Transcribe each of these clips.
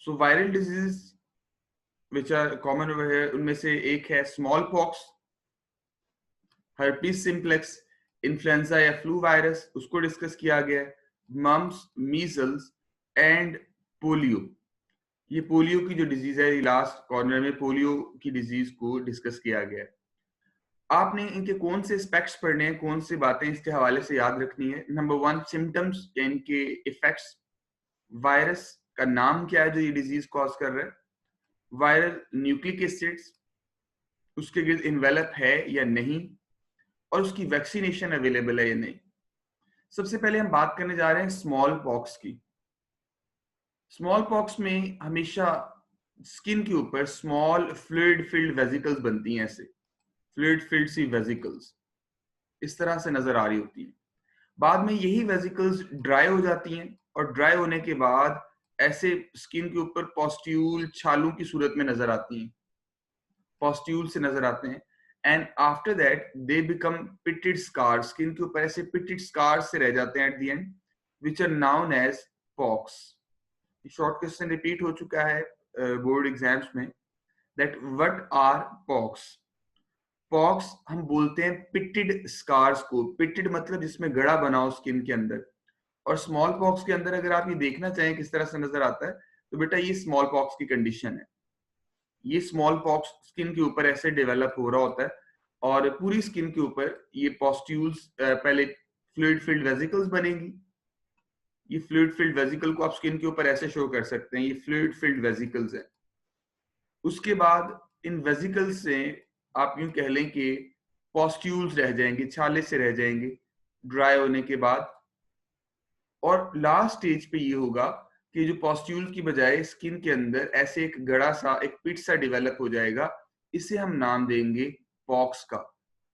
So viral disease which are common over here, उनमें से एक है smallpox, herpes simplex, influenza या फ्लू वायरस, उसको डिस्कस किया गया है, मम्स, मीजल्स एंड पोलियो। ये पोलियो की जो डिजीज है, लास्ट कॉर्नर में पोलियो की डिजीज को डिस्कस किया गया है। आपने इनके कौन से एस्पेक्ट्स पढ़ने हैं, कौन सी बातें इसके हवाले से याद रखनी है। नंबर 1, सिम्टम्स या इनके इफेक्ट्स, वायरस का नाम क्या है जो ये डिजीज कॉज कर रहा है, वायरल न्यूक्लिक एसिड्स उसके गिर्द इन्वेलप है या नहीं, और उसकी वैक्सीनेशन अवेलेबल है या नहीं। सबसे पहले हम बात करने जा रहे हैं स्मॉल पॉक्स की। स्मॉल पॉक्स में हमेशा स्किन के ऊपर स्मॉल फ्लूइड फिल्ड वेसिकल्स बनती हैं, ऐसे फ्लूइड फिल्ड सी वेसिकल्स इस तरह से नजर आ रही होती हैं। बाद में यही वेसिकल्स ड्राई हो जाती हैं और ड्राई होने के बाद ऐसे स्किन के ऊपर पॉस्ट्यूल छालों की सूरत में नजर आती हैं, पॉस्ट्यूल से नजर आते हैं। And after that they become pitted scars, skin के ऊपर ऐसे पिटेड स्कार्स से रह जाते हैं at the end, which are known as pox. Short question repeat हो चुका है बोर्ड एग्जाम्स में, that what are pox. Pox हम बोलते हैं पिटेड स्कार्स को, पिटेड मतलब जिसमें गड़ा बना हो स्किन के अंदर। और स्मॉल पॉक्स के अंदर अगर आप ये देखना चाहें किस तरह से नजर आता है, तो बेटा ये स्मॉल पॉक्स की कंडीशन है। ये स्मॉल पॉक्स स्किन के ऊपर ऐसे डेवलप हो रहा होता है और पूरी स्किन के ऊपर ये पॉस्ट्यूल्स, पहले फ्लूइड फिल्ड वेसिकल्स बनेगी। ये फ्लूइड फिल्ड वेसिकल को आप स्किन के ऊपर ऐसे शो कर सकते हैं, ये फ्लूइड फिल्ड वेसिकल्स है। उसके बाद इन वेसिकल्स से आप यूं कह लें कि पॉस्ट्यूल्स रह जाएंगे, छाले से रह जाएंगे ड्राई होने के बाद। और लास्ट स्टेज पे ये होगा कि जो पॉस्ट्यूल की बजाय स्किन के अंदर ऐसे एक गड़ा सा, एक पिट सा डेवलप हो जाएगा। इसे हम नाम देंगे पॉक्स का।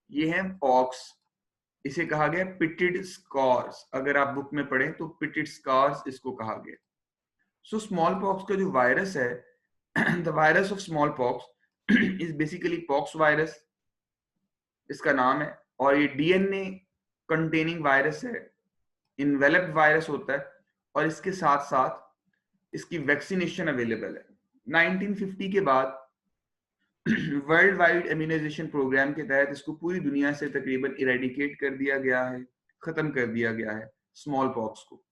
ये है पॉक्स, इसे कहा गया पिटेड स्कार्स। अगर आप बुक में पढ़ें तो पिटेड स्कार्स इसको कहा गया। सो स्मॉल पॉक्स का जो वायरस है, the virus of small pox is basically pox virus, इसका नाम है। और ये डीएनए कंटेनिंग वायरस है, इन्वेलप्ड वायरस होता है, और इसके साथ साथ इसकी वैक्सीनेशन अवेलेबल है। 1950 के बाद वर्ल्ड वाइड इम्यूनाइजेशन प्रोग्राम के तहत इसको पूरी दुनिया से तकरीबन इरेडिकेट कर दिया गया है, खत्म कर दिया गया है स्मॉल पॉक्स को।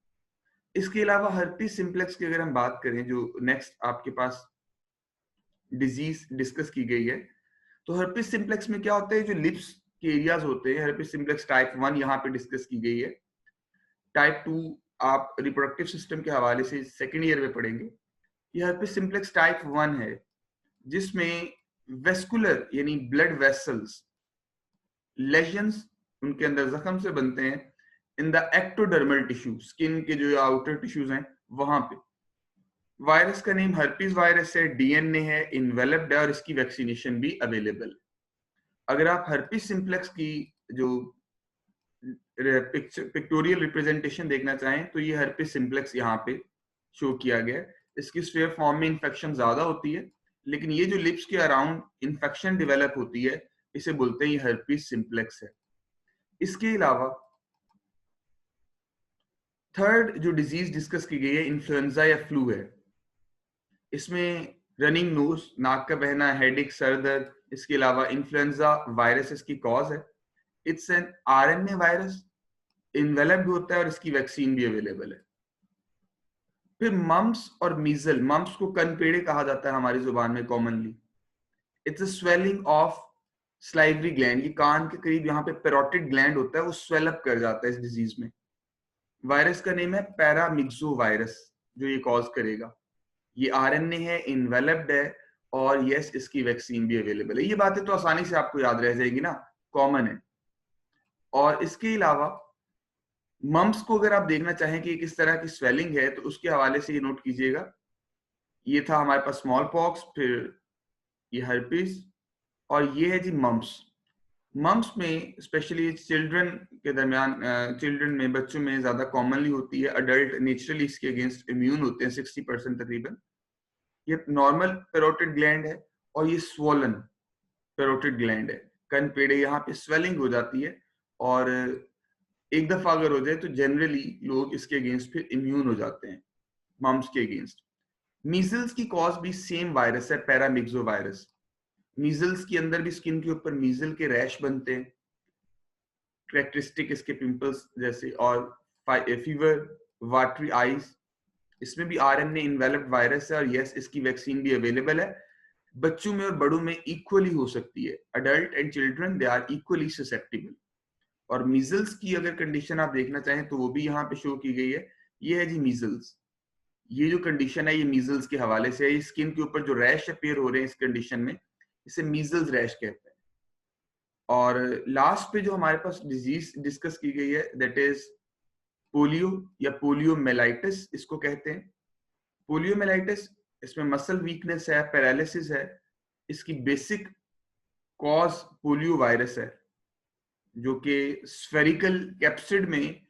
इसके अलावा हर्पीस सिम्प्लेक्स की अगर हम बात करें, जो नेक्स्ट आपके पास डिजीज डिस्कस की गई है, तो हर्पीस सिम्प्लेक्स में क्या होता है, जो लिप्स के एरियाज होते हैं, हर्पीस सिम्प्लेक्स टाइप 1 यहाँ पे डिस्कस की गई है। टाइप 2 आप रिप्रोडक्टिव सिस्टम के हवाले से सेकेंड ईयर में पढ़ेंगे। ये हर्पीस सिम्प्लेक्स टाइप 1 है, जिसमें वेस्कुलर यानी ब्लड वेसल्स लेजन्स उनके अंदर जख्म से बनते हैं in the ectodermal tissue, skin के जो आउटर टिश्यूज हैं वहां पे। वायरस का नेम हर्पीस वायरस है, डीएनए है, इन्वेलप्ड है, और इसकी वैक्सीनेशन भी अवेलेबल है। अगर आप हर्पीस सिम्प्लेक्स की जो पिक्टोरियल रिप्रेजेंटेशन देखना चाहें, तो ये हर्पीस सिम्प्लेक्स यहाँ पे शो किया गया है। इसकी स्फीयर फॉर्म में इन्फेक्शन ज्यादा होती है, लेकिन ये जो लिप्स के अराउंड इन्फेक्शन डेवलप होती है, इसे बोलते हैं ये हर्पीस सिम्प्लेक्स है। इसके अलावा थर्ड जो डिजीज डिस्कस की गई है, इन्फ्लुएंजा या फ्लू है। इसमें रनिंग नोज, नाक का बहना, हेडेक, सर दर्द। इसके अलावा इन्फ्लुएंजा वायरस इसकी कॉज है। It's an RNA virus, enveloped होता है और इसकी वैक्सीन भी अवेलेबल है। फिर मम्स और मीजल, मम्स को कनपेड़े कहा जाता है हमारी जुबान में commonly. It's a swelling of salivary gland, ये कान के करीब यहाँ पे पेरोटिड ग्लैंड होता है, वो स्वेल अप कर जाता है इस डिजीज में। वायरस का नेम है पैरामिक्सो वायरस, जो ये कॉज करेगा। ये आरएनए है, इन्वेलप्ड है, और यस इसकी वैक्सीन भी अवेलेबल है। ये बातें तो आसानी से आपको याद रह जाएगी ना, कॉमन है। और इसके अलावा मम्स को अगर आप देखना चाहें कि किस तरह की स्वेलिंग है, तो उसके हवाले से ये नोट कीजिएगा। ये था हमारे पास स्मॉल पॉक्स, फिर ये हर्पीस, और ये है जी मम्स। मम्स में स्पेशली चिल्ड्रन के दरमियान, चिल्ड्रन में, बच्चों में ज्यादा कॉमनली होती है। अडल्ट नेचुरली इसके अगेंस्ट इम्यून होते हैं 60% तकरीबन। ये नॉर्मल पेरोटिड ग्लैंड है और ये स्वोलन पेरोटिड ग्लैंड है। कन पेड़े यहाँ पे स्वेलिंग हो जाती है, और एक दफा अगर हो जाए तो जनरली लोग इसके अगेंस्ट फिर इम्यून हो जाते हैं, मम्स के अगेंस्ट। मीजल्स की कॉज भी सेम वायरस है, पैरामिक्सो वायरस। मीजल्स के अंदर भी स्किन के ऊपर मीजल के रैश बनते हैं, कैरेक्टरिस्टिक इसके पिंपल्स जैसे, और फीवर, वाटरी आईज। इसमें भी आरएनए इन्वेलप्ड वायरस है, और यस इसकी वैक्सीन भी अवेलेबल है। बच्चों में और बड़ों में इक्वली हो सकती है। Adult and children they are equally susceptible. और मीजल्स की अगर कंडीशन आप देखना चाहें तो वो भी यहाँ पे शो की गई है। ये है जी मीजल्स। ये जो कंडीशन है ये मीजल्स के हवाले से है। ये स्किन के ऊपर जो रैश अपीयर हो रहे हैं इस कंडीशन में, इसे मीजल्स रैश कहते हैं। और लास्ट पे जो हमारे पास डिजीज डिस्कस की गई है दैट इज पोलियो या पोलियोमेलाइटिस इसको कहते हैं। पोलियोमेलाइटिस, इसमें मसल वीकनेस है, पैरालिसिस है। इसकी बेसिक कॉज पोलियो वायरस है, जो कि स्फेरिकल कैप्सिड में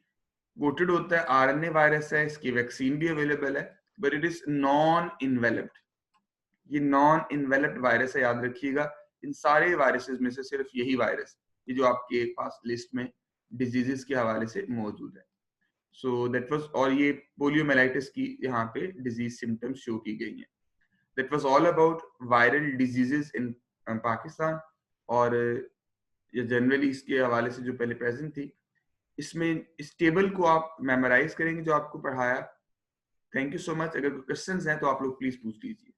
कोटेड होता है। आरएनए वायरस है, इसकी वैक्सीन भी अवेलेबल है, but it is non enveloped. ये नॉन इन्वेलप्ड वायरस है, याद रखिएगा। इन सारे वायरसेस में से सिर्फ यही वायरस ये जो आपके पास लिस्ट में डिजीजेस के हवाले से मौजूद है। सो दैट वाज, और ये पोलियोमेलाइटिस की यहाँ पे डिजीज सिम्टम्स शो की गई हैं। That was all about viral diseases in Pakistan. और ये जनरली इसके हवाले से जो पहले प्रेजेंट थी, इसमें इस टेबल को आप मेमोराइज करेंगे जो आपको पढ़ाया। Thank you so much. अगर कोई क्वेश्चंस हैं तो आप लोग प्लीज पूछ लीजिए।